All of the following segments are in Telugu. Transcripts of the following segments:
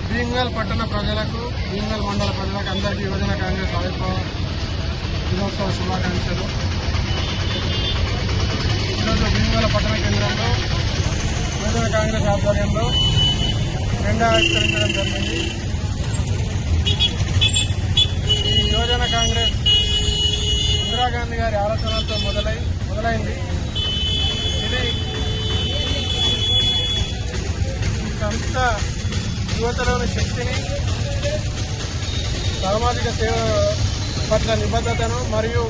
భీమ్గల్ పట్టణ ప్రజలకు, భీమ్గల్ మండల ప్రజలకు అందరికీ యువజన కాంగ్రెస్ ఆవిర్భావ దినోత్సవ శుభాకాంక్షలు. ఈరోజు భీమ్గల్ పట్టణ కేంద్రంలో యువజన కాంగ్రెస్ ఆధ్వర్యంలో జెండా ఆవిష్కరించడం జరిగింది. ఈ యువజన కాంగ్రెస్ ఇందిరాగాంధీ గారి ఆలోచనలతో మొదలైంది. ఇది ఈ సంస్థ యువతలోని శక్తిని, సామాజిక సేవ పట్ల నిబద్ధతను మరియు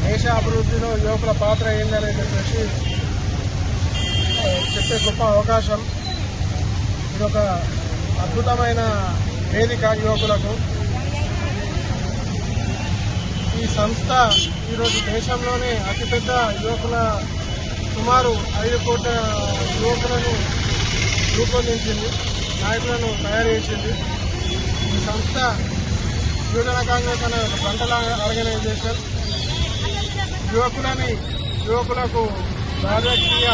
దేశ అభివృద్ధిలో యువకుల పాత్ర ఏందని చెప్పేసి చెప్పే గొప్ప అవకాశం. ఇదొక అద్భుతమైన వేదిక యువకులకు. ఈ సంస్థ ఈరోజు దేశంలోనే అతిపెద్ద యువకుల సుమారు 5 కోట్ల యువకులను రూపొందించింది, నాయకులను తయారు చేసింది. ఈ సంస్థ యువజన కాంగ్రెస్ అనే ఒక గంటల ఆర్గనైజేషన్ యువకులకు రాజకీయ,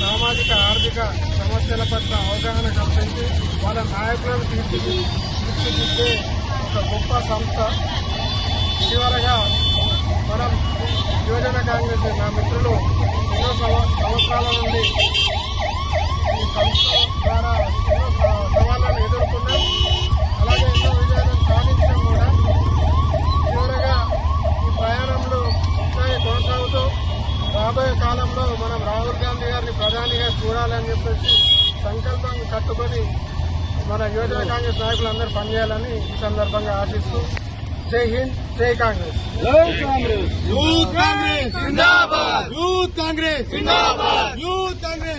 సామాజిక, ఆర్థిక సమస్యల పట్ల అవగాహన కల్పించి వాళ్ళ నాయకులను తీర్చిదిద్దే ఒక గొప్ప సంస్థ. ఇటీవలగా మనం యువజన కాంగ్రెస్ నా మిత్రులు ఎన్నో సంవత్సరాల నుండి ఈ సంస్థ ద్వారా ఎన్నో సవాళ్లను ఎదుర్కొన్నాం. అలాగే ఎన్నో విజయాలను సాధించడం కూడా. చివరగా ఈ ప్రయాణంలో ఇట్లాగే కొనసాగుతూ రాబోయే కాలంలో మనం రాహుల్ గాంధీ గారిని ప్రధానిగా చూడాలని చెప్పేసి సంకల్పం కట్టుకొని మన యువజన కాంగ్రెస్ నాయకులందరూ పనిచేయాలని ఈ సందర్భంగా ఆశిస్తూ జై హింద్, జై కాంగ్రెస్. యూత్ కాంగ్రెస్ జిందాబాద్. యూత్ కాంగ్రెస్ జిందాబాద్. యూత్ కాంగ్రెస్.